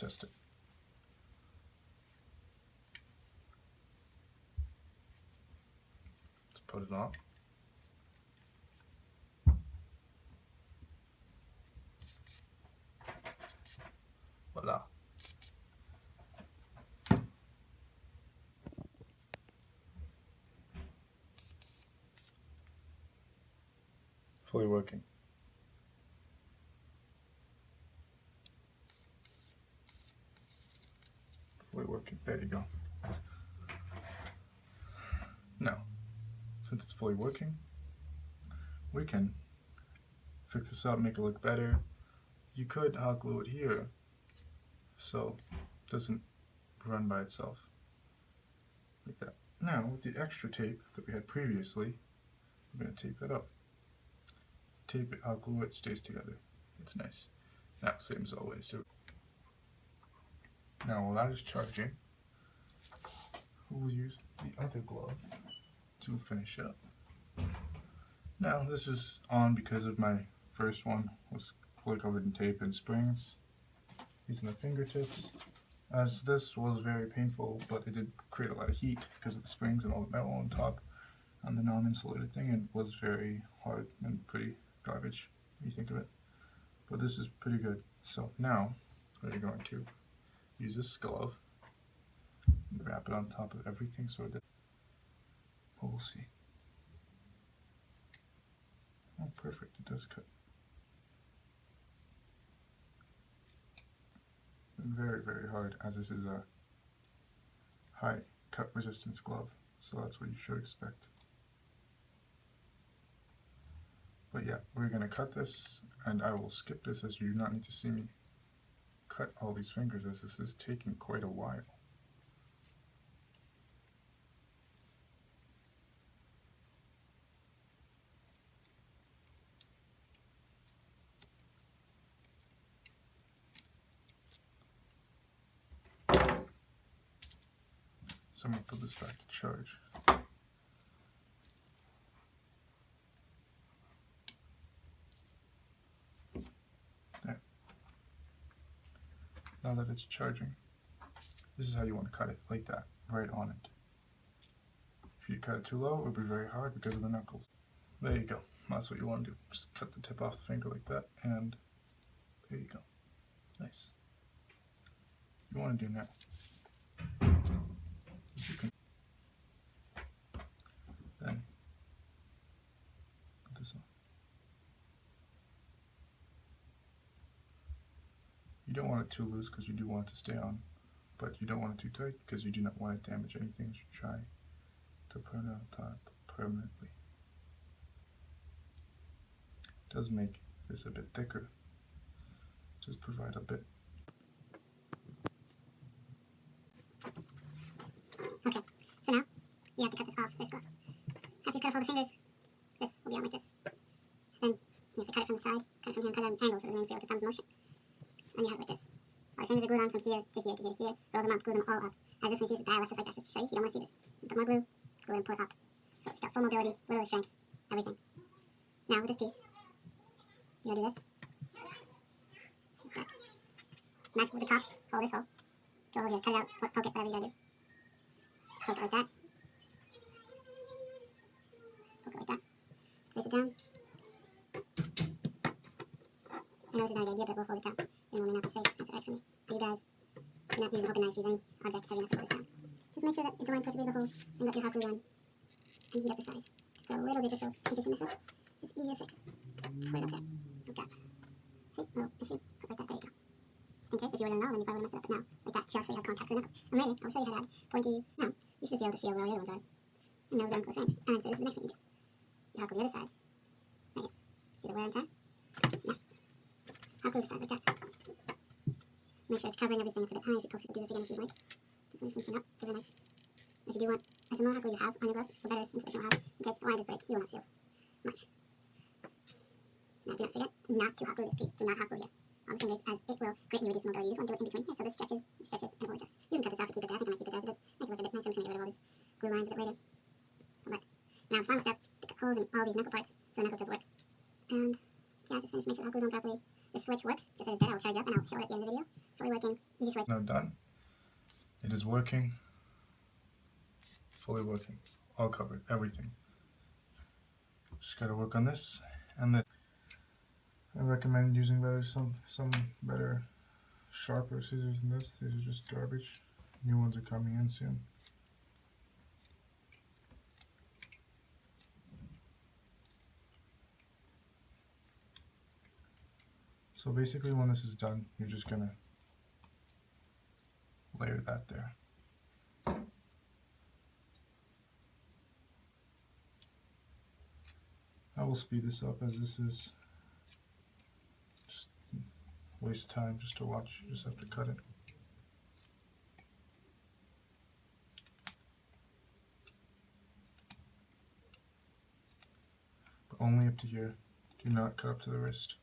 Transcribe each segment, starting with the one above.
test it. Let's put it on. Voila. Fully working. Fully working. There you go. Now, since it's fully working, we can fix this up, make it look better. You could hot glue it here so it doesn't run by itself. Like that. Now, with the extra tape that we had previously, we're going to tape it up. Tape it, hot glue it, stays together. It's nice. Now, same as always, too. Now, while that is charging, we'll use the other glove to finish it up. Now, this is on because of my first one was fully covered in tape and springs. Using the fingertips, as this was very painful, but it did create a lot of heat because of the springs and all the metal on top on the non-insulated thing, and was very hard and pretty garbage when you think of it. But this is pretty good. So now we're going to use this glove and wrap it on top of everything so that we'll see. Oh, perfect, it does cut. Very, very hard, as this is a high cut resistance glove, so that's what you should expect. But yeah, we're going to cut this, and I will skip this as you do not need to see me cut all these fingers, as this is taking quite a while. So I'm going to put this back to charge. There. Now that it's charging, this is how you want to cut it, like that, right on it. If you cut it too low, it would be very hard because of the knuckles. There you go. That's what you want to do. Just cut the tip off the finger like that, and there you go. Nice. What you want to do now, you can then put this on. You don't want it too loose because you do want it to stay on, but you don't want it too tight because you do not want it to damage anything. You should try to put it on top permanently. It does make this a bit thicker. Just provide a bit. Okay, so now you have to cut this off, this glove. After you cut off all the fingers, this will be on like this. Then you have to cut it from the side, cut it from here, and cut it at an angle so it doesn't interfere with the thumb's motion. And you have it like this. All your fingers are glued on from here to here to here to here. Roll them up, glue them all up. As this one, you see this, but I left this like that just to show you. You don't want to see this. Put more glue, glue and pull it up. So start full mobility, literal strength, everything. Now with this piece, you're gonna do this. Like that. Match with the top, hold this hole. Go over here, cut it out, poke it, whatever you gotta do. Just poke it like that. Poke it like that. Place it down. I know this is not a good idea, but we'll fold it down. And we'll not be safe. That's alright for me. For you guys, do not use an open knife, use any object heavy enough to hold this down. Just make sure that it's aligned perfectly with the hole, and let your hot glue run. And heat up the side. Just put a little bit just so, in case you miss it, it's easier to fix. So pour it up there, like that. See, little issue, put it like that, there you go. Just in case, if you were to know, then you probably would have messed it up, but now, like that, just so you have contact with the knuckles. And later, I'll show you how to add pointy. Now, you should just be able to feel where all the other ones are. And know they're in close range. And so this is the next thing you do. You hot glue the other side. Right here. See the wear and tear? Yeah. Hot glue the side like that. Make sure it's covering everything. It's a bit high. If you post it, do this again if you'd like. Just when you're finishing up, give it a nice. As you do want, as the more hot glue you have on your glove, the better insulation you'll have. In case the line does break, you will not feel much. Now, do not forget not to hot glue this piece. Do not hot glue here on the fingers, as it will greatly reduce the mobility. You just want to do it in between here, so this stretches, and will adjust. You can cut this off and keep it there. I think I might keep it there as it is. Make it look a bit nicer. I'm just going to get rid of all these glue lines a bit later. Alright. Now, final step, stick holes in all these knuckle parts so the knuckles does work. And yeah, just finish, make sure the hot glue's on properly. This switch works, just as it's dead. I'll charge up and I'll show it at the end of the video. Fully working, easy switch. Now done. It is working. Fully working. All covered. Everything. Just gotta work on this and this. I recommend using some better, sharper scissors than this. These are just garbage. New ones are coming in soon. So basically when this is done, you're just gonna layer that there. I will speed this up as this is just waste time just to watch. You just have to cut it. But only up to here. Do not cut up to the wrist.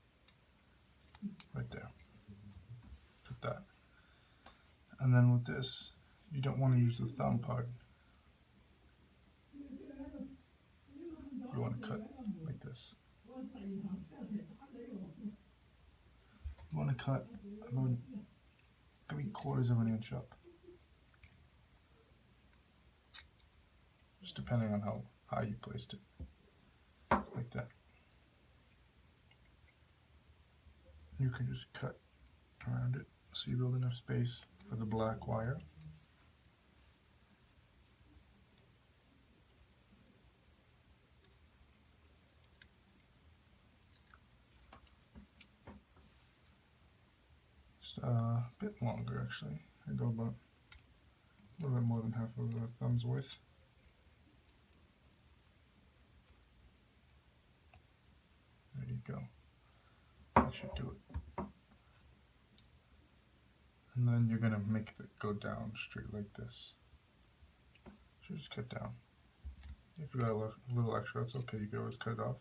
Right there. Put that. And then with this, you don't want to use the thumb part. You want to cut like this. You want to cut about 3/4 of an inch up. Just depending on how high you placed it. Like that. You can just cut around it so you build enough space for the black wire. Just a bit longer actually. I go about a little bit more than half of the thumb's width. There you go. That should do it. And then you're gonna make it go down straight like this. So just cut down. If you got a little extra, it's okay. You can always cut it off.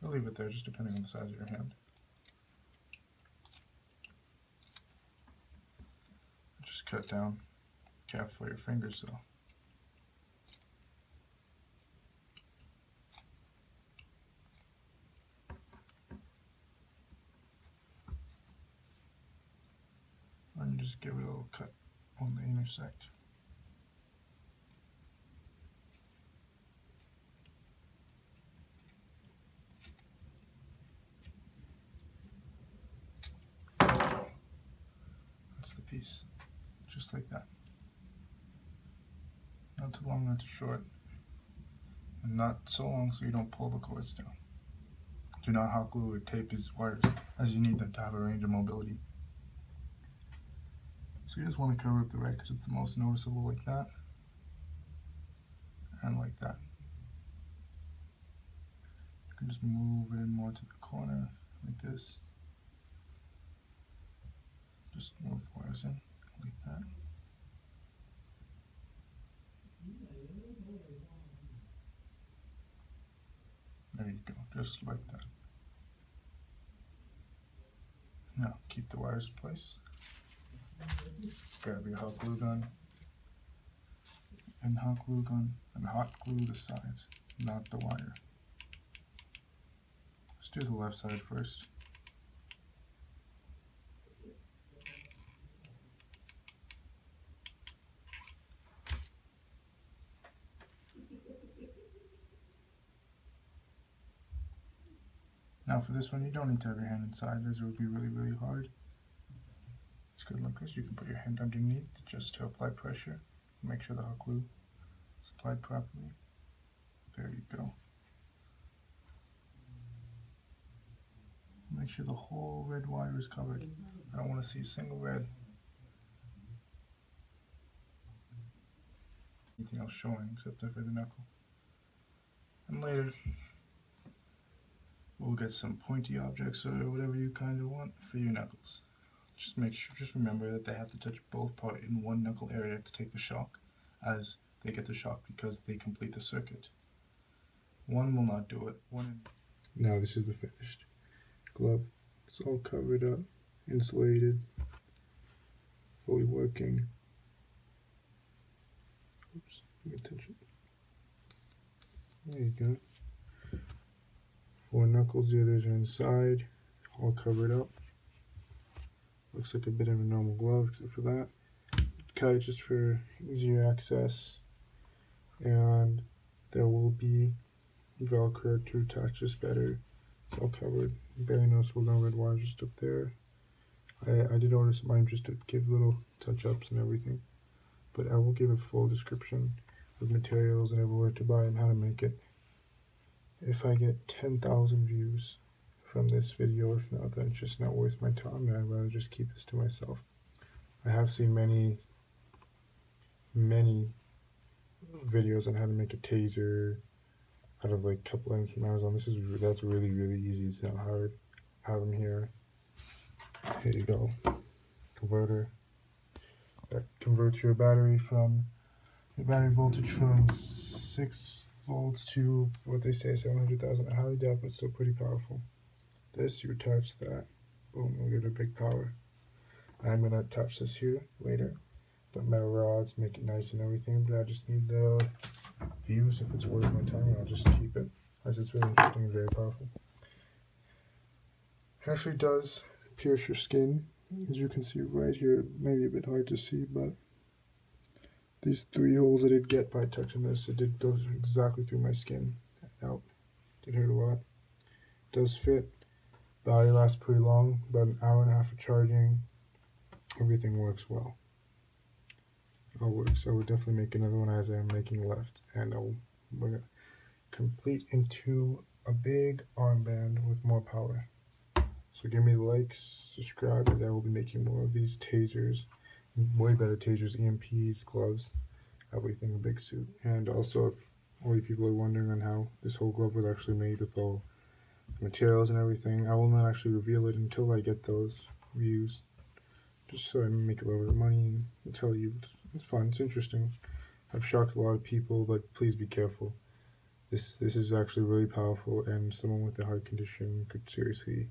Or leave it there, just depending on the size of your hand. Just cut down. Careful for your fingers though. And just give it a little cut on the intersect. That's the piece. Just like that. Not too long, not too short. And not so long so you don't pull the cords down. Do not hot glue or tape these wires as you need them to have a range of mobility. So you just want to cover up the red because it's the most noticeable, like that. And like that. You can just move it in more to the corner, like this. Just move wires in, like that. There you go, just like that. Now, keep the wires in place. Grab your hot glue gun. And hot glue the sides, not the wire. Let's do the left side first. Now for this one, you don't need to have your hand inside, as it would be really, really hard. It's good like this. You can put your hand underneath just to apply pressure. Make sure the hot glue is applied properly. There you go. Make sure the whole red wire is covered. I don't want to see a single red. Anything else showing except for the knuckle. And later, we'll get some pointy objects or whatever you kind of want for your knuckles. Just remember that they have to touch both parts in one knuckle area to take the shock, as they get the shock because they complete the circuit. One will not do it. Now this is the finished glove. It's all covered up, insulated, fully working. Oops, pay attention. There you go. 4 knuckles, the others are inside, all covered up. Looks like a bit of a normal glove except for that. Cut it just for easier access, and there will be Velcro to attach this better. It's all covered. Barely noticeable, no red wires just up there. I did order some items just to give little touch-ups and everything, but I will give a full description with materials and everywhere to buy and how to make it if I get 10,000 views from this video. If not, then it's just not worth my time, and I'd rather just keep this to myself. I have seen many videos on how to make a taser out of like a couple items from Amazon. That's really easy. It's not hard. I have them here. Here you go. Converter that converts your battery voltage from 6 volts to what they say 700,000. I highly doubt, but it's still pretty powerful. This, you attach that, boom, you'll get a big power. I'm gonna attach this here later, but metal rods make it nice and everything. But I just need the views. If it's worth my time, I'll just keep it, as it's really interesting and very powerful. It actually does pierce your skin, as you can see right here. Maybe a bit hard to see, but these 3 holes I did get by touching this, it did go exactly through my skin. Out. Did hurt a lot. It does fit. Battery lasts pretty long, about an hour and a half of charging. Everything works well. It all works. I would definitely make another one as I'm making left, and we're gonna complete into a big armband with more power. So give me the likes, subscribe, as I will be making more of these tasers, way better tasers, EMPs, gloves, everything, a big suit. And also, if all you people are wondering on how this whole glove was actually made with all the materials and everything, I will not actually reveal it until I get those views, just so I make a little bit of money and tell you. It's fun, it's interesting. I've shocked a lot of people, but please be careful. This is actually really powerful, and someone with a heart condition could seriously,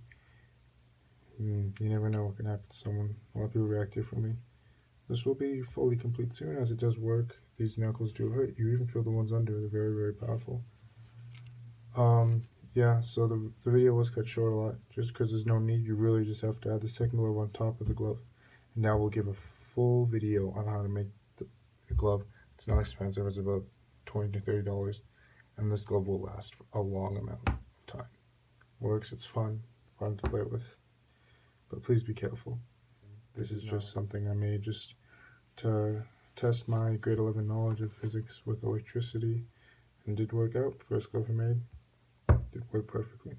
you never know what can happen to someone. A lot of people react differently. This will be fully complete soon, as it does work. These knuckles do hurt. You even feel the ones under. They're very powerful. Yeah, so the video was cut short a lot, just because there's no need. You really just have to add the second glove on top of the glove. And now we'll give a full video on how to make the glove. It's not expensive. It's about $20 to $30, and this glove will last for a long amount of time. Works. It's fun to play with, but please be careful. This is just something I made just to test my grade 11 knowledge of physics with electricity, and did work out. First glove I made did work perfectly.